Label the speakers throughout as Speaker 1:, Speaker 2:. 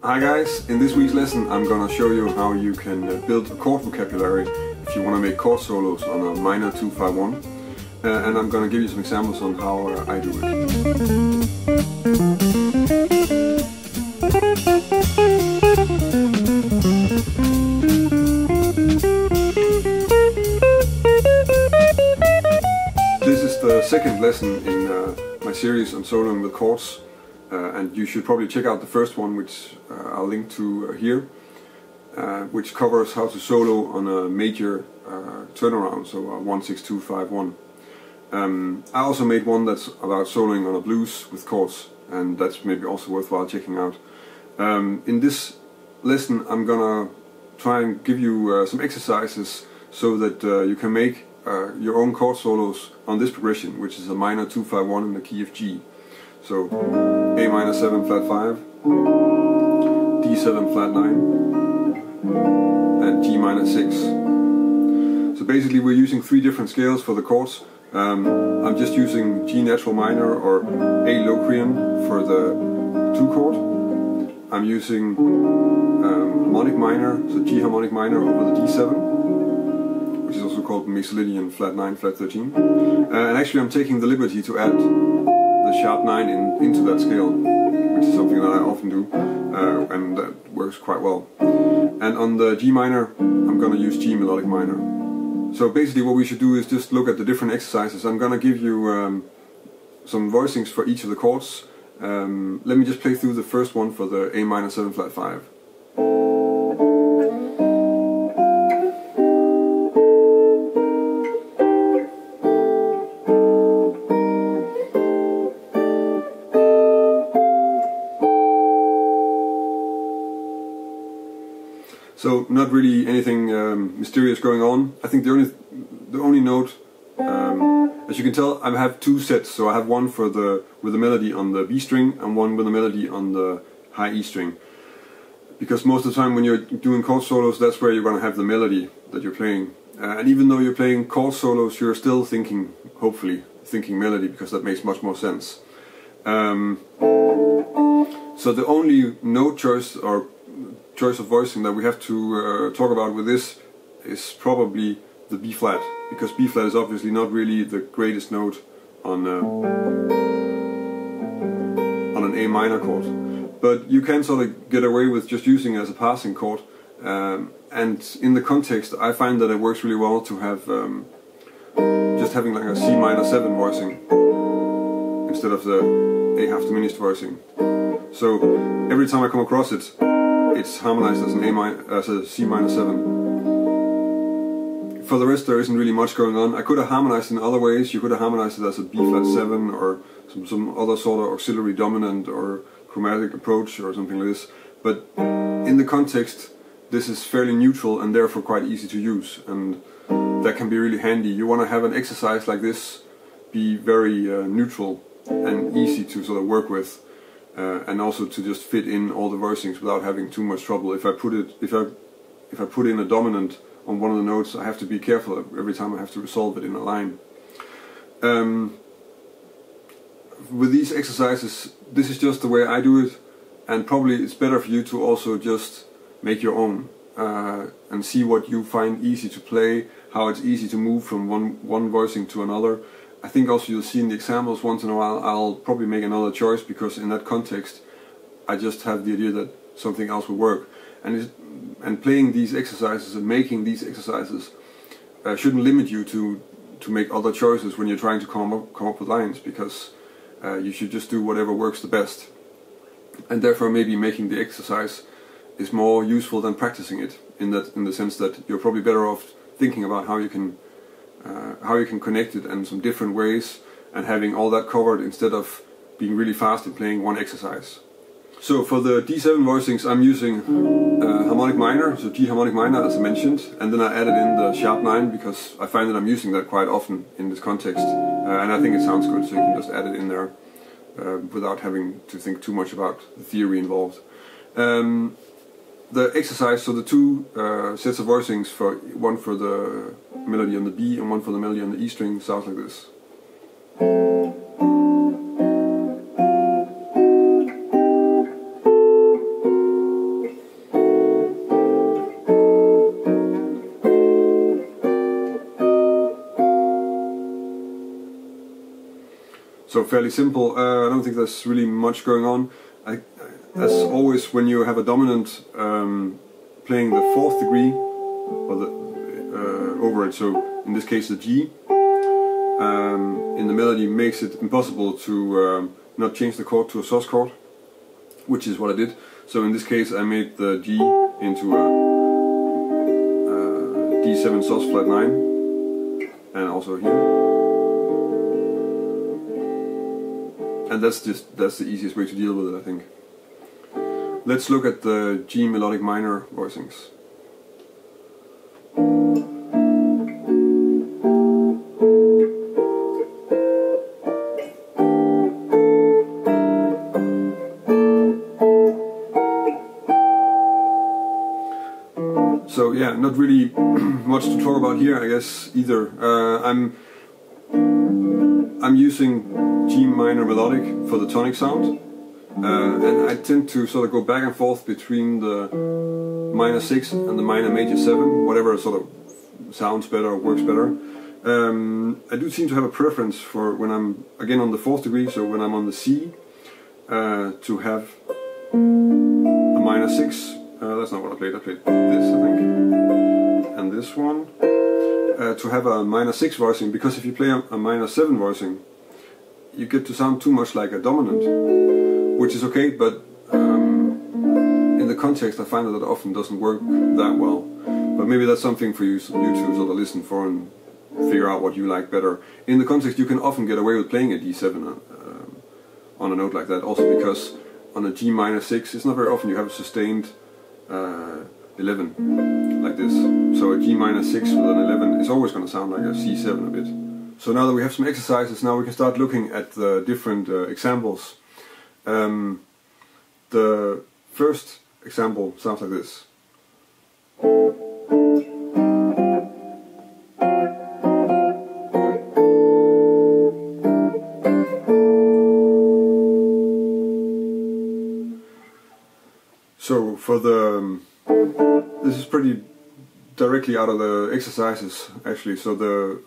Speaker 1: Hi guys, in this week's lesson I'm gonna show you how you can build a chord vocabulary if you want to make chord solos on a minor 2-5-1, and I'm gonna give you some examples on how I do it. This is the second lesson in my series on soloing with chords. And you should probably check out the first one, which I'll link to here, which covers how to solo on a major turnaround, so a 1-6-2-5-1. I also made one that's about soloing on a blues with chords, and that's maybe also worthwhile checking out. In this lesson I'm gonna try and give you some exercises so that you can make your own chord solos on this progression, which is a minor 2-5-1 in the key of G. So A minor 7 flat 5, D7 flat 9, and G minor 6. So basically we're using three different scales for the chords. I'm just using G natural minor or A Locrian for the 2 chord. I'm using harmonic minor, so G harmonic minor over the D7, which is also called Mixolydian flat 9 flat 13. And actually I'm taking the liberty to add the sharp 9 into that scale, which is something that I often do, and that works quite well. And on the G minor, I'm going to use G melodic minor. So basically what we should do is just look at the different exercises. I'm going to give you some voicings for each of the chords. Let me just play through the first one for the A minor 7 flat 5. So not really anything mysterious going on. I think the only note, as you can tell, I have two sets. So I have one for with the melody on the B string and one with the melody on the high E string. Because most of the time when you're doing chord solos, that's where you're going to have the melody that you're playing. And even though you're playing chord solos, you're still thinking, hopefully, thinking melody, because that makes much more sense. So the only note choice or choice of voicing that we have to talk about with this is probably the B flat, because B flat is obviously not really the greatest note on an A minor chord, but you can sort of get away with just using it as a passing chord, and in the context I find that it works really well to have just having like a C minor 7 voicing instead of the A half diminished voicing. So every time I come across it, it's harmonized as a C minor 7. For the rest, there isn't really much going on. I could have harmonized in other ways. You could have harmonized it as a B flat 7 or some other sort of auxiliary dominant or chromatic approach or something like this. But in the context, this is fairly neutral and therefore quite easy to use, and that can be really handy. You want to have an exercise like this be very neutral and easy to sort of work with. And also to just fit in all the voicings without having too much trouble. If I put in a dominant on one of the notes, I have to be careful every time I have to resolve it in a line. With these exercises, this is just the way I do it, and probably it's better for you to also just make your own and see what you find easy to play, how it's easy to move from one voicing to another. I think also you'll see in the examples once in a while I'll probably make another choice, because in that context I just have the idea that something else will work. And playing these exercises and making these exercises shouldn't limit you to make other choices when you're trying to come up with lines, because you should just do whatever works the best. And therefore maybe making the exercise is more useful than practicing it, in the sense that you're probably better off thinking about how you can connect it in some different ways and having all that covered instead of being really fast in playing one exercise. So for the D7 voicings I'm using harmonic minor, so G harmonic minor as I mentioned, and then I added in the sharp 9 because I find that I'm using that quite often in this context, and I think it sounds good, so you can just add it in there without having to think too much about the theory involved. The exercise, so the two sets of voicings, one for the melody on the B and one for the melody on the E string, sounds like this. fairly simple. I don't think there's really much going on. As always, when you have a dominant playing the 4th degree or the, over it, so in this case the G, in the melody makes it impossible to not change the chord to a sus chord, which is what I did. So in this case I made the G into a D7 sus flat 9, and also here. And that's the easiest way to deal with it, I think. Let's look at the G melodic minor voicings. So yeah, not really much to talk about here, I guess, either. I'm using G minor melodic for the tonic sound, and I tend to sort of go back and forth between the minor 6 and the minor major 7, whatever sort of sounds better or works better. I do seem to have a preference for when I'm again on the 4th degree, so when I'm on the C, to have a minor 6. That's not what I played. I played this, I think, and this one. To have a minor 6 voicing, because if you play a minor 7 voicing, you get to sound too much like a dominant, which is okay, but in the context I find that it often doesn't work that well. But maybe that's something for you to sort of listen for and figure out what you like better. In the context you can often get away with playing a D7 on a note like that, also because on a G minor 6 it's not very often you have a sustained 11 like this. So a G minor 6 with an 11 is always going to sound like a C7 a bit. So now that we have some exercises, now we can start looking at the different examples. The first example sounds like this. So for the this is pretty directly out of the exercises actually. So the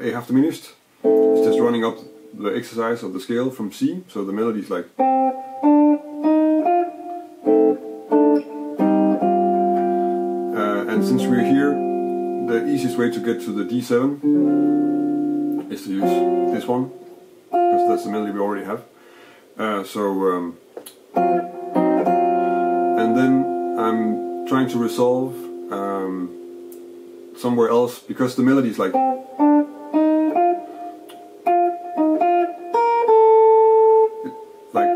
Speaker 1: A half diminished is just running up the exercise of the scale from C. So the melody is like, and since we're here, the easiest way to get to the D7 is to use this one, because that's the melody we already have. And then I'm trying to resolve somewhere else, because the melody is like,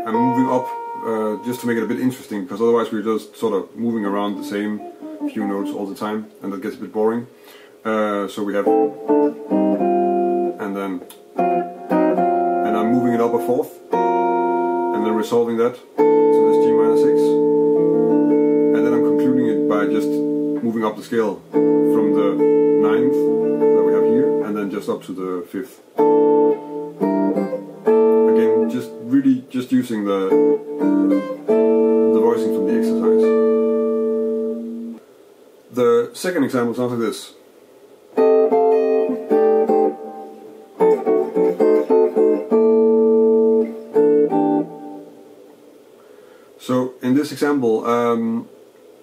Speaker 1: I'm moving up just to make it a bit interesting, because otherwise we're just sort of moving around the same few notes all the time, and that gets a bit boring. So we have, and then, and I'm moving it up a 4th, and then resolving that to this G minor 6. And then I'm concluding it by just moving up the scale from the 9th that we have here, and then just up to the 5th. Again, just using the voicing from the exercise. The second example sounds like this. So in this example,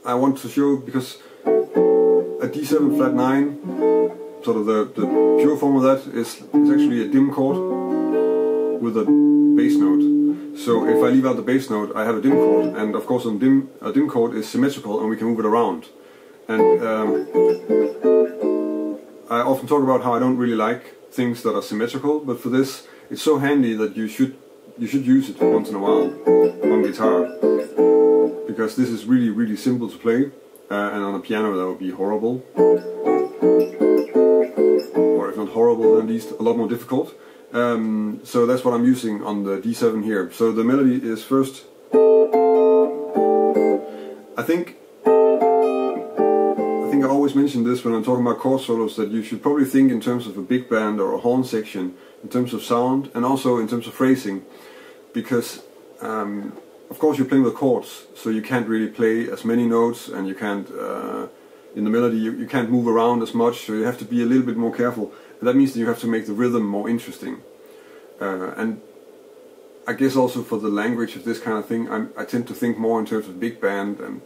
Speaker 1: I want to show, because a D7 flat 9, sort of the pure form of that is actually a dim chord with a bass note. So if I leave out the bass note, I have a dim chord, and of course a dim chord is symmetrical and we can move it around. And I often talk about how I don't really like things that are symmetrical, but for this it's so handy that you should use it once in a while on guitar, because this is really simple to play, and on a piano that would be horrible, or if not horrible, then at least a lot more difficult. So that's what I'm using on the D7 here. So the melody is first, I think I always mention this when I'm talking about chord solos, that you should probably think in terms of a big band or a horn section, in terms of sound and also in terms of phrasing, because of course you're playing with chords, so you can't really play as many notes, and you can't in the melody you can't move around as much, so you have to be a little bit more careful, and that means that you have to make the rhythm more interesting. And I guess also for the language of this kind of thing, I tend to think more in terms of big band, and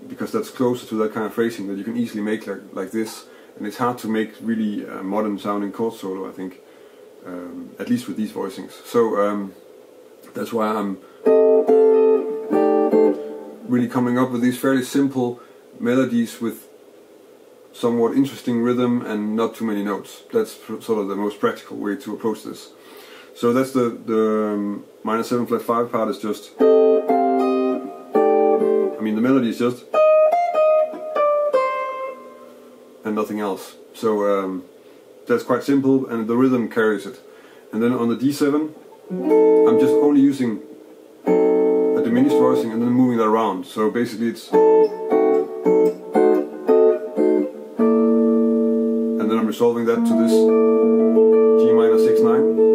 Speaker 1: because that's closer to that kind of phrasing that you can easily make like this, and it's hard to make really modern sounding chord solo, I think, at least with these voicings. So that's why I'm really coming up with these fairly simple melodies with somewhat interesting rhythm and not too many notes. That's sort of the most practical way to approach this. So that's the minor 7 flat 5 part is just, I mean the melody is just, and nothing else. So that's quite simple, and the rhythm carries it. And then on the D7, I'm just only using a diminished voicing and then moving that around. So basically it's, and then I'm resolving that to this G minor 6/9,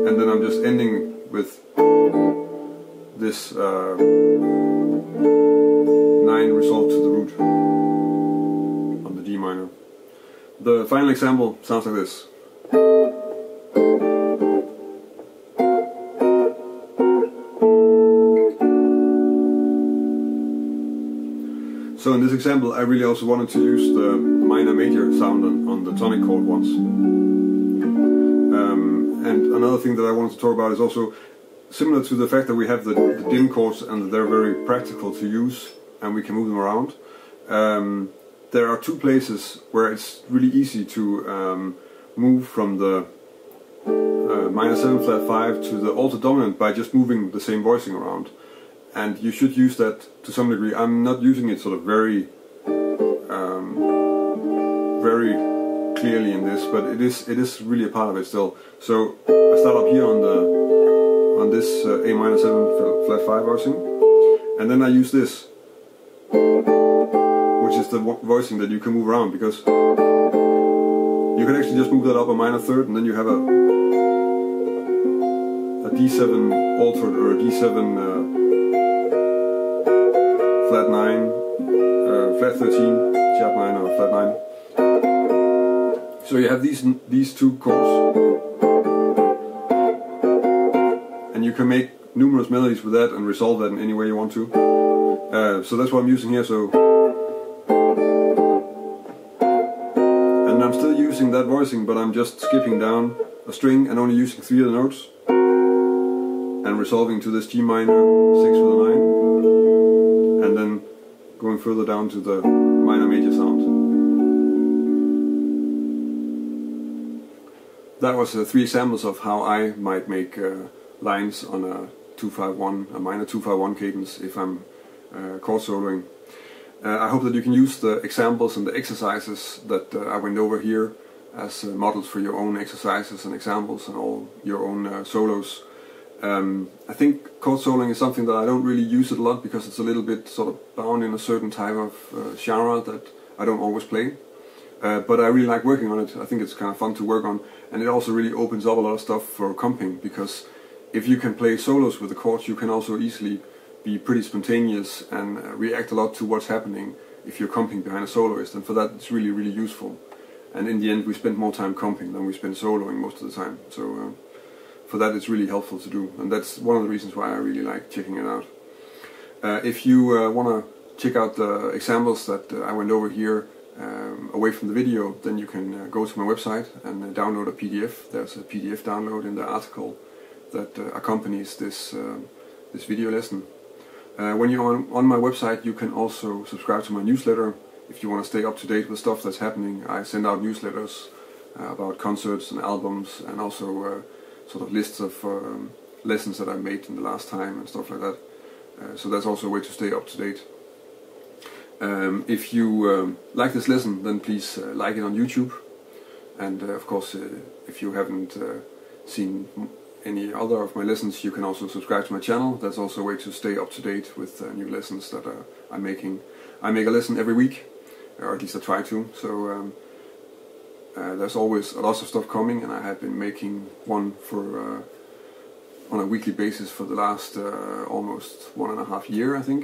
Speaker 1: and then I'm just ending with this 9 resolved to the root on the G minor. The final example sounds like this. So in this example I really also wanted to use the minor major sound on the tonic chord once. And another thing that I wanted to talk about is also similar to the fact that we have the dim chords and they're very practical to use and we can move them around. There are two places where it's really easy to move from the minor 7 flat 5 to the alto dominant by just moving the same voicing around. And you should use that to some degree. I'm not using it sort of very clearly in this, but it is really a part of it still. So I start up here on this A minor 7 flat 5 voicing, and then I use this, which is the voicing that you can move around, because you can actually just move that up a minor third, and then you have a D7 altered or a D7 flat 9, flat 13, sharp 9 or flat 9. So you have these two chords, and you can make numerous melodies with that and resolve that in any way you want to. So that's what I'm using here. So, and I'm still using that voicing, but I'm just skipping down a string and only using 3 of the notes, and resolving to this G minor 6 with a 9, and then going further down to the minor major sound. That was 3 examples of how I might make lines on a 2-5-1, a minor 2-5-1 cadence if I'm chord soloing. I hope that you can use the examples and the exercises that I went over here as models for your own exercises and examples and all your own solos. I think chord soloing is something that I don't really use it a lot because it's a little bit sort of bound in a certain type of genre that I don't always play. But I really like working on it. I think it's kind of fun to work on, and it also really opens up a lot of stuff for comping, because if you can play solos with the chords, you can also easily be pretty spontaneous and react a lot to what's happening if you're comping behind a soloist, and for that it's really, really useful. And in the end we spend more time comping than we spend soloing most of the time, so for that it's really helpful to do, and that's one of the reasons why I really like checking it out. If you want to check out the examples that I went over here away from the video, then you can go to my website and download a PDF. There's a PDF download in the article that accompanies this video lesson. When you're on my website, you can also subscribe to my newsletter if you want to stay up to date with stuff that's happening. I send out newsletters about concerts and albums, and also sort of lists of lessons that I made in the last time and stuff like that. So that's also a way to stay up to date. If you like this lesson, then please like it on YouTube, and of course if you haven't seen any other of my lessons, you can also subscribe to my channel. That's also a way to stay up to date with new lessons that I'm making. I make a lesson every week, or at least I try to, so there's always a lot of stuff coming, and I have been making one for on a weekly basis for the last almost 1.5 years, I think.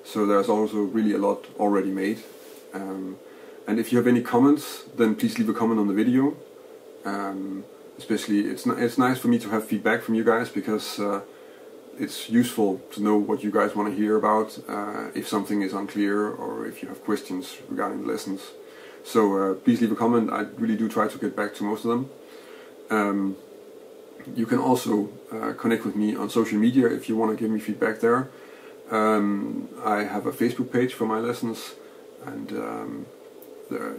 Speaker 1: So there's also really a lot already made. And if you have any comments, then please leave a comment on the video. especially it's nice for me to have feedback from you guys, because it's useful to know what you guys want to hear about, if something is unclear or if you have questions regarding the lessons. So please leave a comment. I really do try to get back to most of them. You can also connect with me on social media if you want to give me feedback there. I have a Facebook page for my lessons, and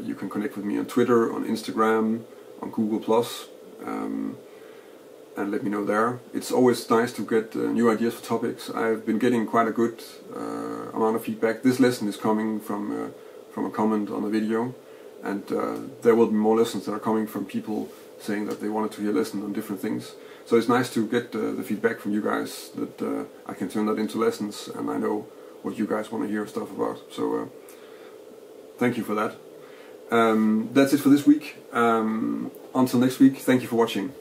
Speaker 1: you can connect with me on Twitter, on Instagram, on Google+, and let me know there. It's always nice to get new ideas for topics. I've been getting quite a good amount of feedback. This lesson is coming from a comment on a video, and there will be more lessons that are coming from people saying that they wanted to hear lessons on different things. So it's nice to get the feedback from you guys, that I can turn that into lessons, and I know what you guys want to hear stuff about. So thank you for that. That's it for this week. Until next week, thank you for watching.